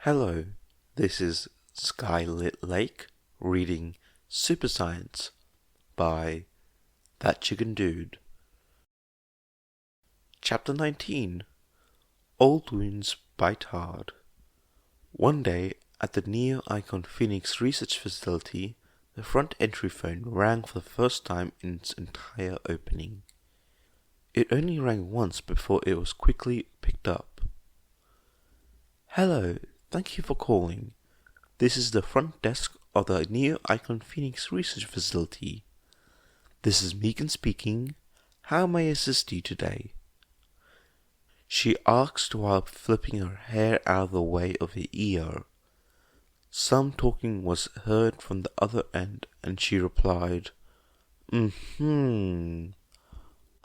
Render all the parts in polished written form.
Hello, this is Skylit Lake reading Super Science by That Chicken Dude. Chapter 19 Old Wounds Bite Hard. One day, at the Neo Icon Phoenix Research Facility, the front entry phone rang for the first time in its entire opening. It only rang once before it was quickly picked up. Hello. Thank you for calling. This is the front desk of the Neo Icon Phoenix Research Facility. This is Megan speaking. How may I assist you today? She asked while flipping her hair out of the way of her ear. Some talking was heard from the other end, and she replied,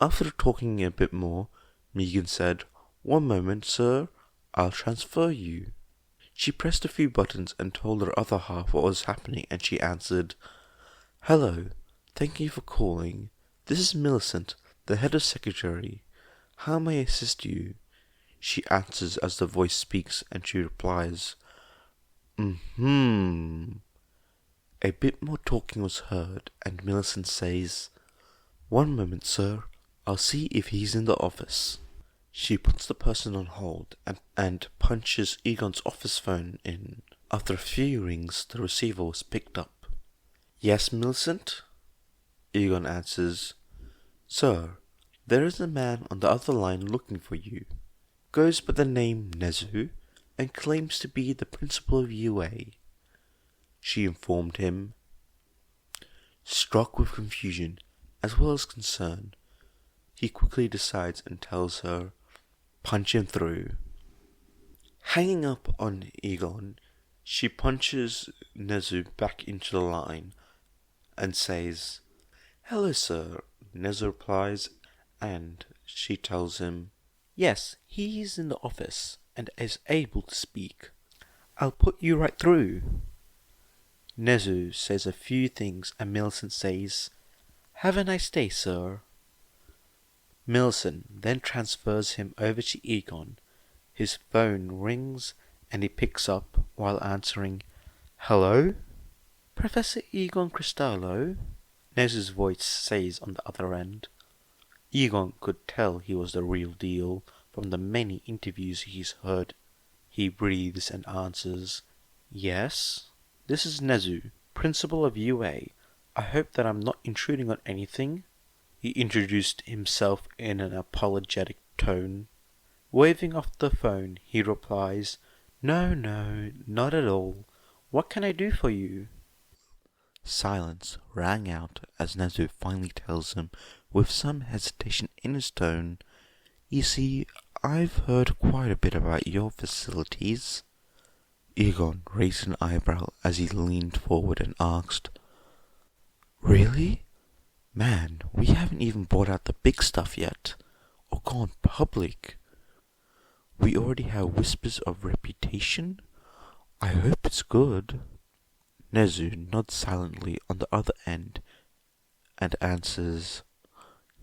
After talking a bit more, Megan said, "One moment, sir. I'll transfer you." She pressed a few buttons and told her other half what was happening, and she answered, "Hello, thank you for calling. This is Millicent, the head of secretary. How may I assist you?" She answers as the voice speaks, and she replies, A bit more talking was heard, and Millicent says, "One moment, sir. I'll see if he's in the office." She puts the person on hold and punches Egon's office phone in. After a few rings, the receiver was picked up. "Yes, Millicent?" Egon answers, "Sir, there is a man on the other line looking for you. Goes by the name Nezu and claims to be the principal of UA." She informed him. Struck with confusion as well as concern, he quickly decides and tells her, "Punch him through." Hanging up on Egon, she punches Nezu back into the line and says, "Hello, sir." Nezu replies, and she tells him, "Yes, he is in the office and is able to speak. I'll put you right through." Nezu says a few things, and Millicent says, "Have a nice day, sir." Millicent then transfers him over to Egon. His phone rings and he picks up while answering, "Hello? Professor Egon Cristallo?" Nezu's voice says on the other end. Egon could tell he was the real deal from the many interviews he's heard. He breathes and answers, "Yes? This is Nezu, principal of UA. I hope that I'm not intruding on anything." He introduced himself in an apologetic tone. Waving off the phone, he replies, No, not at all. What can I do for you?" Silence rang out as Nezu finally tells him, with some hesitation in his tone, "You see, I've heard quite a bit about your facilities." Egon raised an eyebrow as he leaned forward and asked, "Really? Man, we haven't even brought out the big stuff yet, or gone public. We already have whispers of reputation. I hope it's good." Nezu nods silently on the other end and answers,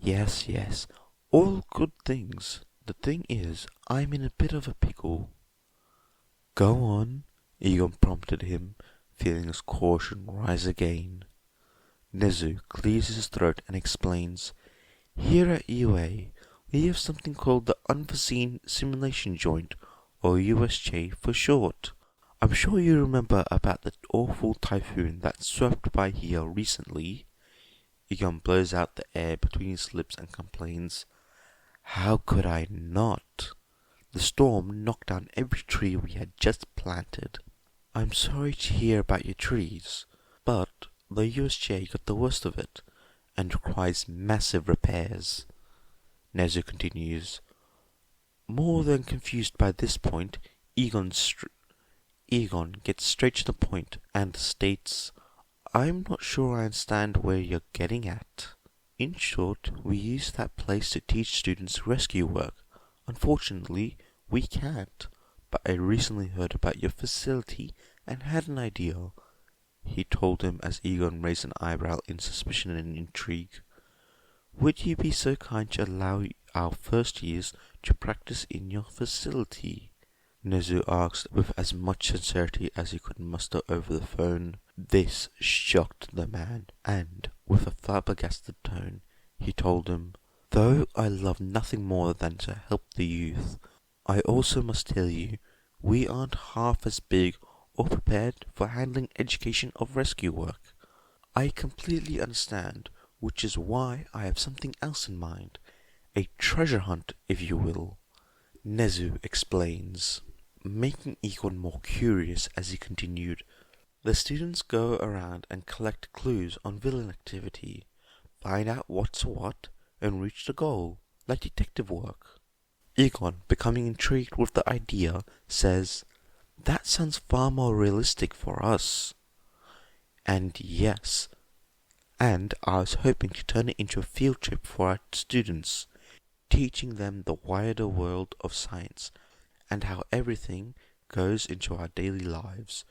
Yes, all good things. The thing is, I'm in a bit of a pickle." "Go on," Egon prompted him, feeling his caution rise again. Nezu clears his throat and explains, "Here at UA, we have something called the Unforeseen Simulation Joint, or USJ for short. I'm sure you remember about the awful typhoon that swept by here recently." Egon blows out the air between his lips and complains, "How could I not? The storm knocked down every tree we had just planted." "I'm sorry to hear about your trees, but the USJ got the worst of it, and requires massive repairs." Nezu continues. More than confused by this point, Egon gets straight to the point and states, "I'm not sure I understand where you're getting at. In short, we use that place to teach students rescue work. Unfortunately, we can't, but I recently heard about your facility and had an idea," he told him as Egon raised an eyebrow in suspicion and intrigue. "Would you be so kind to allow our first years to practice in your facility?" Nezu asked with as much sincerity as he could muster over the phone. This shocked the man, and, with a flabbergasted tone, he told him, "Though I love nothing more than to help the youth, I also must tell you, we aren't half as big or prepared for handling education of rescue work. I completely understand, which is why I have something else in mind. A treasure hunt, if you will." Nezu explains, making Egon more curious as he continued. The students go around and collect clues on villain activity, find out what's what, and reach the goal, like detective work. Egon, becoming intrigued with the idea, says, "That sounds far more realistic for us." And yes, and I was hoping to turn it into a field trip for our students, teaching them the wider world of science and how everything goes into our daily lives.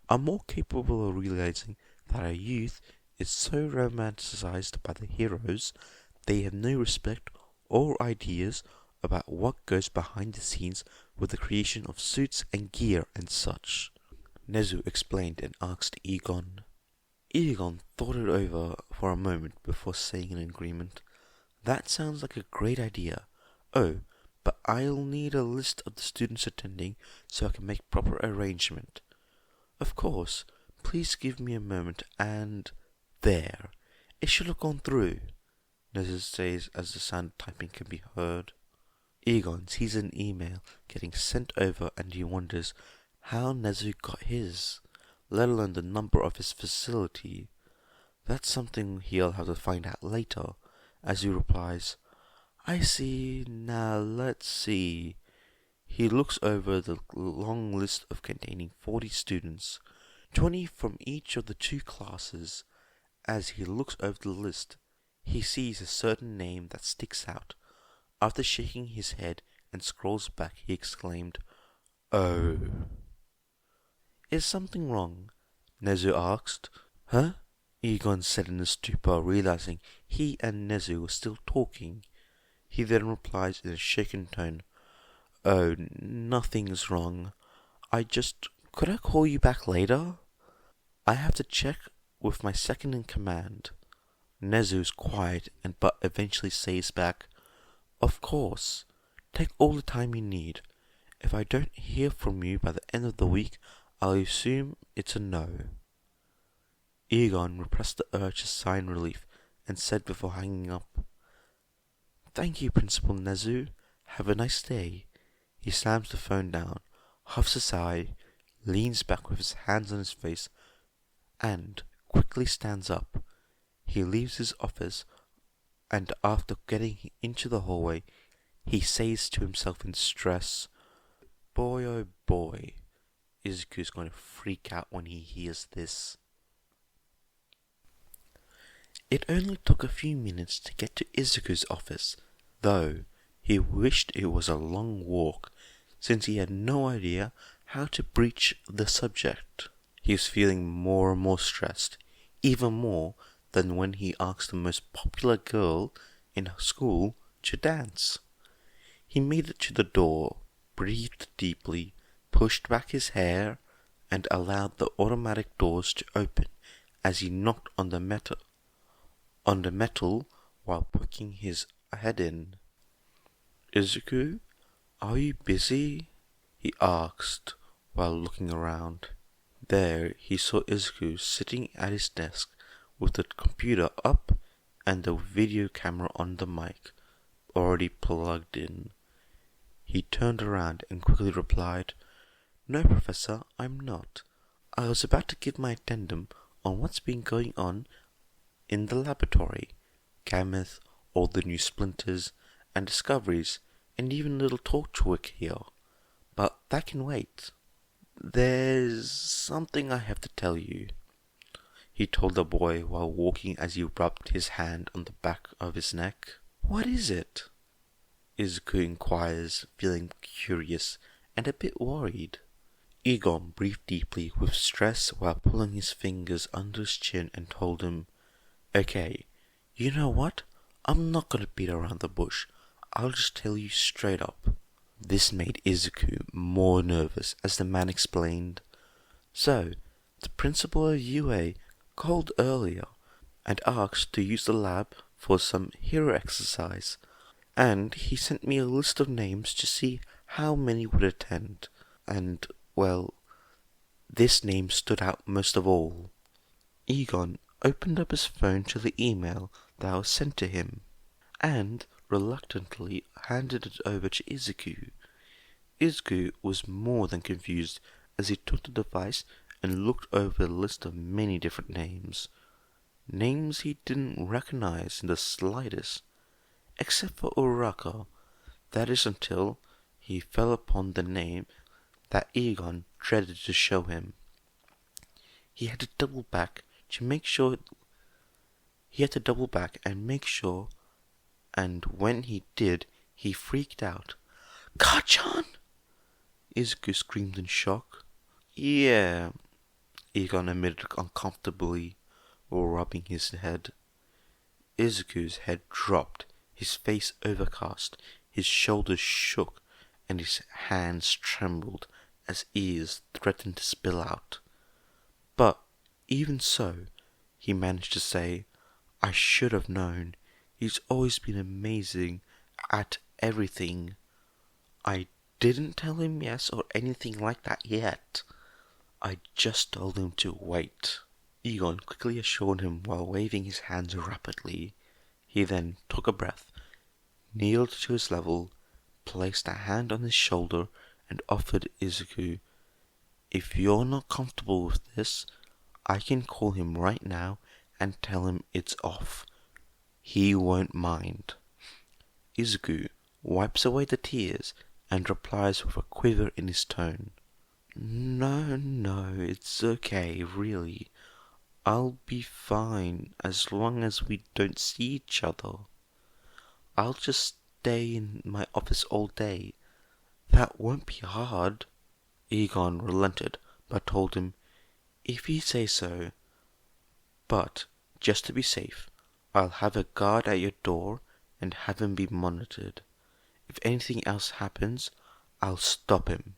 I'm more capable of realizing that our youth is so romanticized by the heroes, they have no respect or ideas about what goes behind the scenes with the creation of suits and gear and such. Nezu explained and asked Egon. Egon thought it over for a moment before saying in agreement, "That sounds like a great idea. Oh, but I'll need a list of the students attending so I can make proper arrangement." "Of course, please give me a moment and... there. It should have gone through," Nezu says as the sound of typing can be heard. Egon sees an email getting sent over and he wonders how Nezu got his, let alone the number of his facility. That's something he'll have to find out later, as he replies, "I see, now let's see." He looks over the long list of containing 40 students, 20 from each of the 2 classes. As he looks over the list, he sees a certain name that sticks out. After shaking his head and scrolls back, he exclaimed, "Oh." "Is something wrong?" Nezu asked. "Huh?" Egon said in a stupor, realizing he and Nezu were still talking. He then replies in a shaken tone, "Oh, nothing's wrong. Could I call you back later? I have to check with my second in command." Nezu's quiet but eventually says back, "Of course. Take all the time you need. If I don't hear from you by the end of the week, I'll assume it's a no." Egon repressed the urge to sigh in relief and said before hanging up, "Thank you, Principal Nezu. Have a nice day." He slams the phone down, huffs a sigh, leans back with his hands on his face, and quickly stands up. He leaves his office, and after getting into the hallway, he says to himself in stress, "Boy, oh boy, Izuku's going to freak out when he hears this." It only took a few minutes to get to Izuku's office, though he wished it was a long walk, since he had no idea how to breach the subject. He was feeling more and more stressed, even more than when he asked the most popular girl in school to dance. He made it to the door, breathed deeply, pushed back his hair, and allowed the automatic doors to open as he knocked on the metal while poking his head in. "Izuku, are you busy?" he asked while looking around. There he saw Izuku sitting at his desk with the computer up and the video camera on the mic already plugged in. He turned around and quickly replied, "No, Professor, I'm not. I was about to give my addendum on what's been going on in the laboratory. Gameth, all the new splinters and discoveries, and even a little torchwick here. But that can wait. There's something I have to tell you," he told the boy while walking as he rubbed his hand on the back of his neck. "What is it?" Izuku inquires, feeling curious and a bit worried. Egon breathed deeply with stress while pulling his fingers under his chin and told him, "Okay, you know what? I'm not gonna beat around the bush. I'll just tell you straight up. This made Izuku more nervous as the man explained. So, the principal of UA called earlier and asked to use the lab for some hero exercise, and he sent me a list of names to see how many would attend, and, well, this name stood out most of all. Egon opened up his phone to the email that was sent to him, and reluctantly handed it over to Izuku. Izuku was more than confused as he took the device and looked over the list of many different names. Names he didn't recognize in the slightest, except for Uraka. That is until he fell upon the name that Egon dreaded to show him. He had to double back and make sure, and when he did, he freaked out. "Kachan!" Izuku screamed in shock. "Yeah," Egon admitted uncomfortably, rubbing his head. Izuku's head dropped, his face overcast, his shoulders shook, and his hands trembled as ears threatened to spill out. But even so, he managed to say, "I should have known. He's always been amazing at everything. I didn't tell him yes or anything like that yet. I just told him to wait." Egon quickly assured him while waving his hands rapidly. He then took a breath, kneeled to his level, placed a hand on his shoulder, and offered Izuku, "If you're not comfortable with this, I can call him right now and tell him it's off. He won't mind." Izuku wipes away the tears and replies with a quiver in his tone. No, it's okay, really. I'll be fine as long as we don't see each other. I'll just stay in my office all day. That won't be hard." Egon relented, but told him, "If you say so. But, just to be safe, I'll have a guard at your door and have him be monitored. If anything else happens, I'll stop him."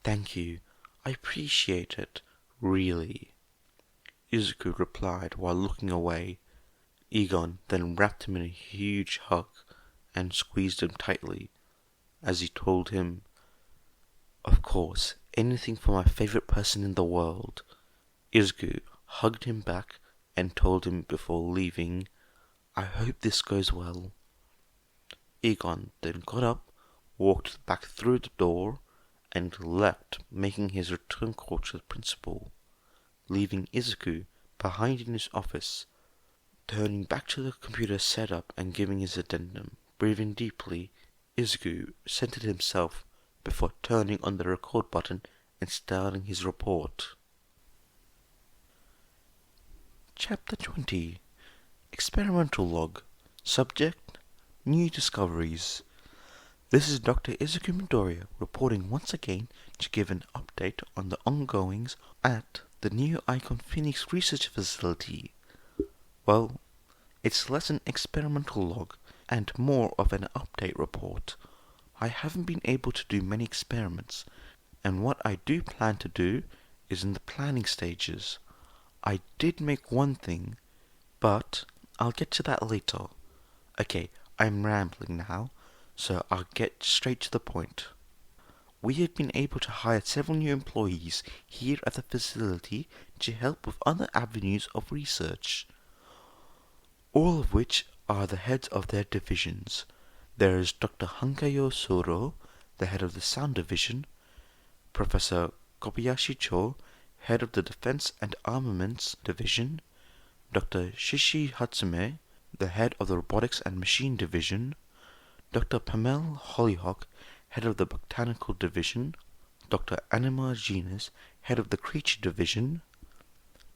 "Thank you. I appreciate it, really," Izuku replied while looking away. Egon then wrapped him in a huge hug and squeezed him tightly, as he told him, "Of course, anything for my favorite person in the world." Izuku hugged him back and told him before leaving, "I hope this goes well." Egon then got up, walked back through the door, and left, making his return call to the principal, leaving Izuku behind in his office. Turning back to the computer setup and giving his addendum, breathing deeply, Izuku centered himself before turning on the record button and starting his report. Chapter 20. Experimental Log. Subject: New Discoveries. This is Dr. Izuku Midoriya reporting once again to give an update on the ongoings at the new Icon Phoenix Research Facility. Well, it's less an experimental log and more of an update report. I haven't been able to do many experiments, and what I do plan to do is in the planning stages. I did make one thing, but I'll get to that later. Okay, I'm rambling now, so I'll get straight to the point. We have been able to hire several new employees here at the facility to help with other avenues of research, all of which are the heads of their divisions. There is Dr. Hankayo Soro, the head of the Sound Division, Professor Kobayashi Cho, head of the Defense and Armaments Division, Dr. Shishi Hatsume, the head of the Robotics and Machine Division, Dr. Pamela Hollyhock, head of the Botanical Division, Dr. Anima Genus, head of the Creature Division,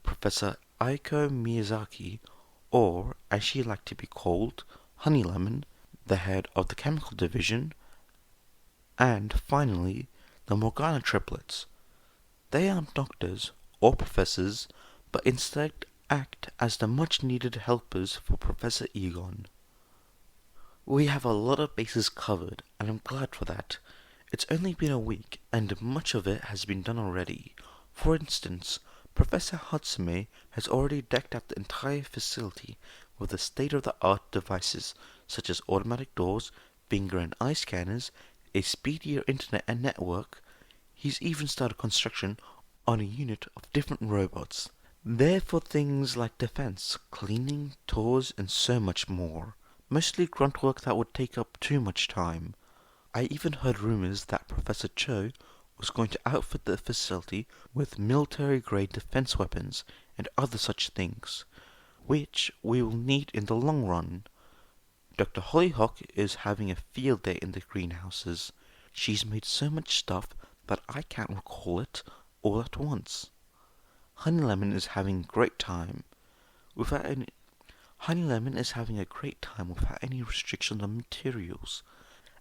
Professor Aiko Miyazaki, or as she liked to be called, Honey Lemon, the head of the Chemical Division, and finally, the Morgana triplets. They aren't doctors or professors, but instead act as the much-needed helpers for Professor Egon. We have a lot of bases covered, and I'm glad for that. It's only been a week, and much of it has been done already. For instance, Professor Hatsume has already decked out the entire facility with the state-of-the-art devices such as automatic doors, finger and eye scanners, a speedier internet and network. He's even started construction on a unit of different robots. They're for things like defense, cleaning, tours, and so much more. Mostly grunt work that would take up too much time. I even heard rumors that Professor Cho was going to outfit the facility with military-grade defense weapons and other such things, which we will need in the long run. Dr. Hollyhock is having a field day in the greenhouses. She's made so much stuff that I can't recall it all at once. Honeylemon is having a great time without any restrictions on materials,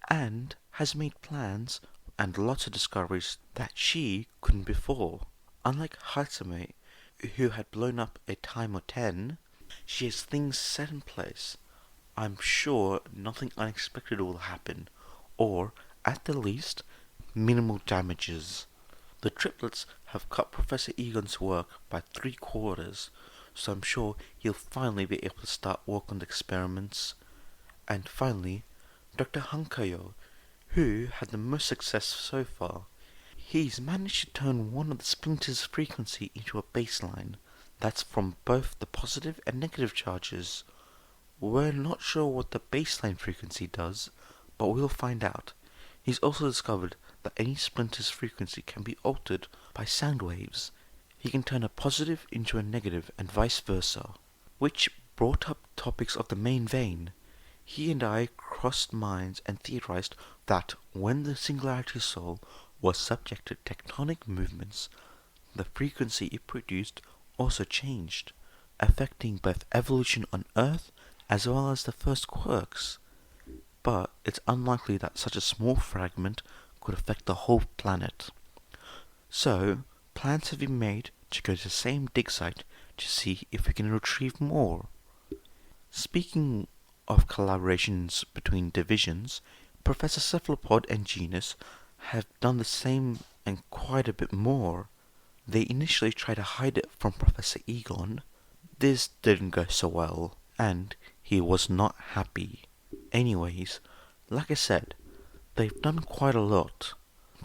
and has made plans and lots of discoveries that she couldn't before. Unlike Hatsume, who had blown up a time or 10, she has things set in place. I'm sure nothing unexpected will happen, or, at the least, minimal damages. The triplets have cut Professor Egon's work by 3/4, so I'm sure he'll finally be able to start work on the experiments. And finally, Dr. Hankayo, who had the most success so far. He's managed to turn one of the splinters' frequency into a baseline that's from both the positive and negative charges. We're not sure what the baseline frequency does, but we'll find out. He's also discovered that any splinter's frequency can be altered by sound waves. He can turn a positive into a negative and vice versa, which brought up topics of the main vein. He and I crossed minds and theorized that when the Singularity Soul was subject to tectonic movements, the frequency it produced also changed, affecting both evolution on Earth as well as the first quirks. But it's unlikely that such a small fragment could affect the whole planet. So, plans have been made to go to the same dig site to see if we can retrieve more. Speaking of collaborations between divisions, Professor Cephalopod and Genus have done the same and quite a bit more. They initially tried to hide it from Professor Egon. This didn't go so well, and he was not happy. Anyways, like I said, they've done quite a lot.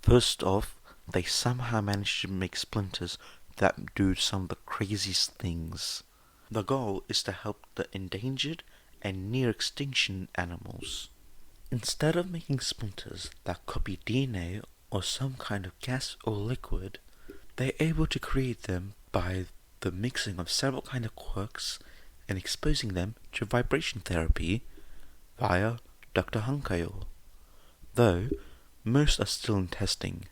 First off, they somehow managed to make splinters that do some of the craziest things. The goal is to help the endangered and near extinction animals. Instead of making splinters that copy DNA or some kind of gas or liquid, they're able to create them by the mixing of several kinds of quarks and exposing them to vibration therapy via Dr. Hankayo, though most are still in testing.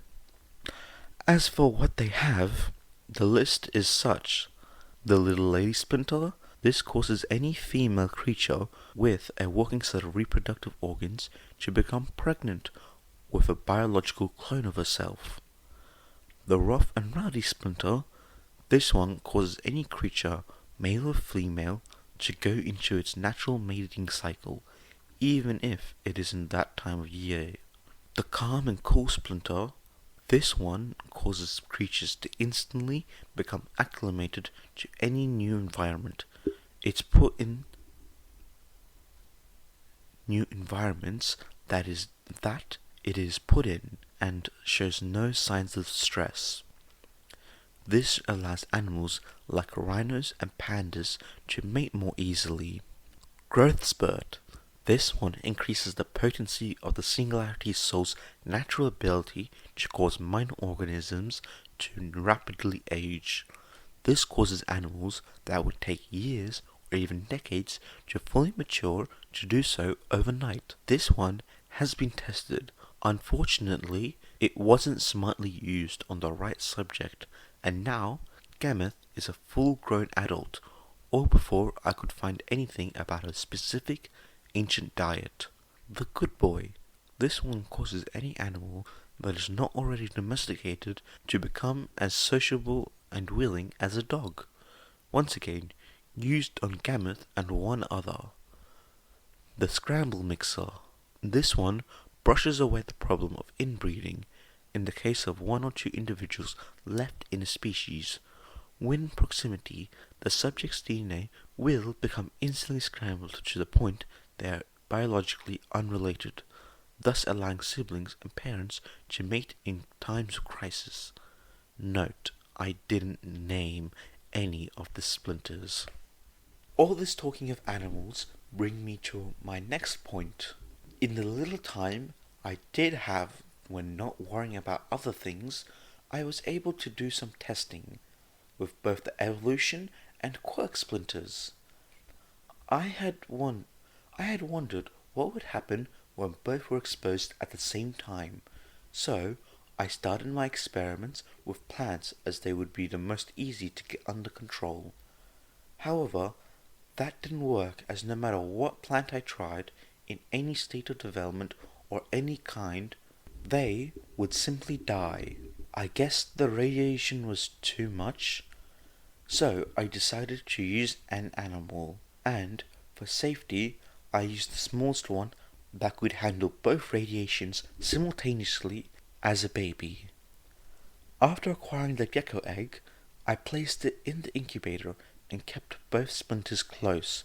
As for what they have, the list is such: the little lady splinter. This causes any female creature with a working set of reproductive organs to become pregnant with a biological clone of herself. The rough and rowdy splinter. This one causes any creature, male or female, to go into its natural mating cycle, even if it isn't that time of year. The calm and cool splinter. This one causes creatures to instantly become acclimated to any new environment. It's put in new environments that it is put in and shows no signs of stress. This allows animals like rhinos and pandas to mate more easily. Growth spurt. This one increases the potency of the Singularity Soul's natural ability to cause minor organisms to rapidly age. This causes animals that would take years or even decades to fully mature to do so overnight. This one has been tested. Unfortunately, it wasn't smartly used on the right subject, and now Gameth is a full-grown adult, all before I could find anything about a specific ancient diet. The good boy. This one causes any animal that is not already domesticated to become as sociable and willing as a dog. Once again, used on Gameth and one other. The scramble mixer. This one brushes away the problem of inbreeding in the case of one or two individuals left in a species. When proximity, the subject's DNA will become instantly scrambled to the point they are biologically unrelated, thus allowing siblings and parents to mate in times of crisis. Note, I didn't name any of the splinters. All this talking of animals bring me to my next point. In the little time I did have when not worrying about other things, I was able to do some testing with both the evolution and quirk splinters. I had wondered what would happen when both were exposed at the same time, so I started my experiments with plants as they would be the most easy to get under control. However, that didn't work, as no matter what plant I tried, in any state of development or any kind, they would simply die. I guess the radiation was too much, so I decided to use an animal, and for safety I used the smallest one that could handle both radiations simultaneously as a baby. After acquiring the gecko egg, I placed it in the incubator and kept both splinters close.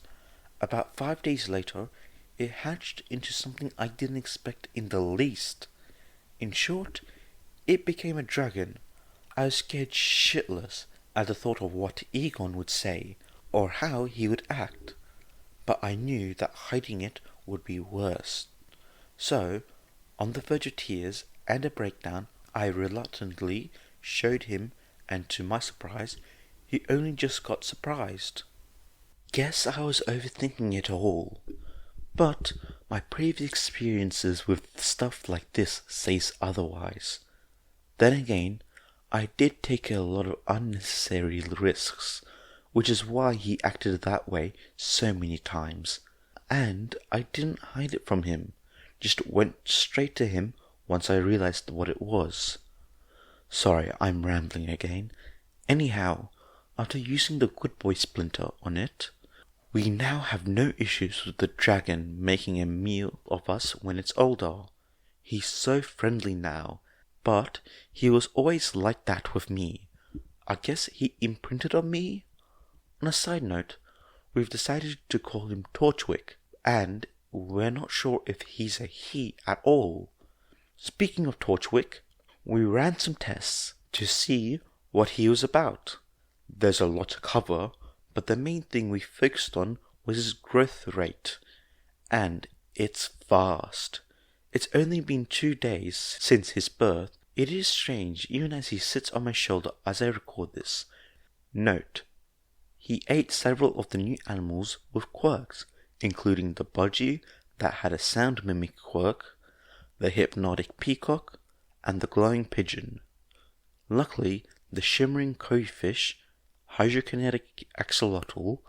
About 5 days later, it hatched into something I didn't expect in the least. In short, it became a dragon. I was scared shitless at the thought of what Egon would say, or how he would act, but I knew that hiding it would be worse. So, on the verge of tears and a breakdown, I reluctantly showed him, and to my surprise, he only just got surprised. Guess I was overthinking it all, but my previous experiences with stuff like this says otherwise. Then again, I did take a lot of unnecessary risks, which is why he acted that way so many times. And I didn't hide it from him, just went straight to him once I realized what it was. Sorry, I'm rambling again. Anyhow, after using the good boy splinter on it, we now have no issues with the dragon making a meal of us when it's older. He's so friendly now, but he was always like that with me. I guess he imprinted on me? On a side note, we've decided to call him Torchwick, and we're not sure if he's a he at all. Speaking of Torchwick, we ran some tests to see what he was about. There's a lot to cover, but the main thing we focused on was his growth rate, and it's fast. It's only been 2 days since his birth. It is strange even as he sits on my shoulder as I record this. Note, he ate several of the new animals with quirks, including the budgie that had a sound mimic quirk, the hypnotic peacock, and the glowing pigeon. Luckily, the shimmering koi fish, hydrokinetic axolotl,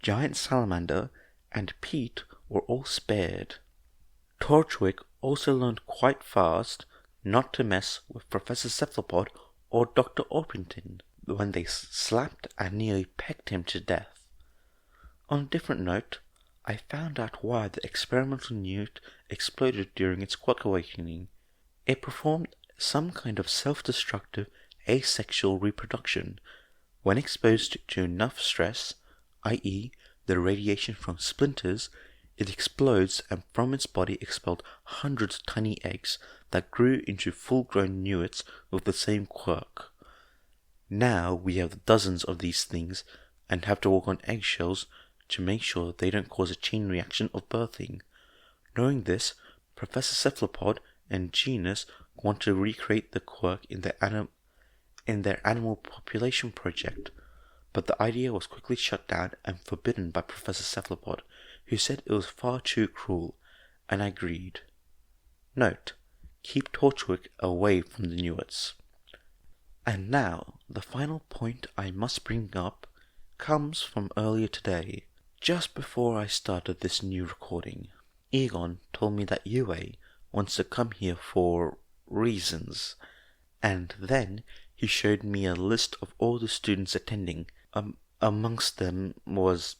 giant salamander, and Pete were all spared. Torchwick also learned quite fast not to mess with Professor Cephalopod or Dr. Orpington when they slapped and nearly pecked him to death. On a different note, I found out why the experimental newt exploded during its quirk awakening. It performed some kind of self-destructive asexual reproduction. When exposed to enough stress, i.e. the radiation from splinters, it explodes and from its body expelled hundreds of tiny eggs that grew into full-grown newts with the same quirk. Now we have dozens of these things and have to walk on eggshells to make sure they don't cause a chain reaction of birthing. Knowing this, Professor Cephalopod and Genus want to recreate the quirk in their animal population project, but the idea was quickly shut down and forbidden by Professor Cephalopod, who said it was far too cruel, and I agreed. Note, keep Torchwick away from the newts. And now, the final point I must bring up comes from earlier today. Just before I started this new recording, Egon told me that Yue wants to come here for reasons, and then he showed me a list of all the students attending. Amongst them was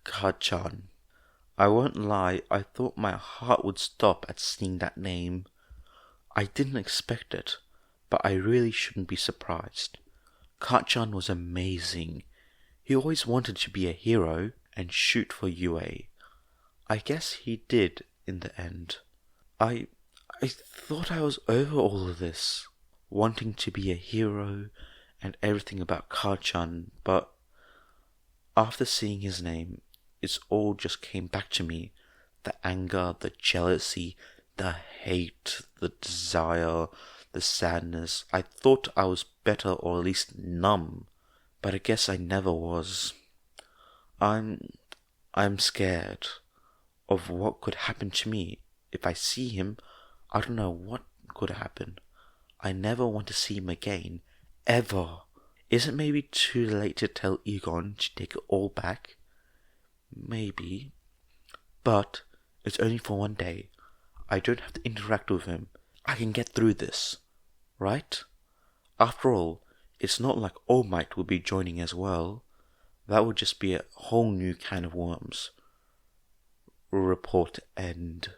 Ka-chan. I won't lie, I thought my heart would stop at seeing that name. I didn't expect it, but I really shouldn't be surprised. Kachan was amazing. He always wanted to be a hero and shoot for UA. I guess he did in the end. I thought I was over all of this, wanting to be a hero and everything about Kachan, but after seeing his name, it all just came back to me. The anger, the jealousy, the hate, the desire, the sadness. I thought I was better or at least numb, but I guess I never was. I'm scared of what could happen to me. If I see him, I don't know what could happen. I never want to see him again, ever. Is it maybe too late to tell Egon to take it all back? Maybe. But it's only for one day. I don't have to interact with him. I can get through this, right? After all, it's not like All Might will be joining as well. That would just be a whole new can of worms. Report end.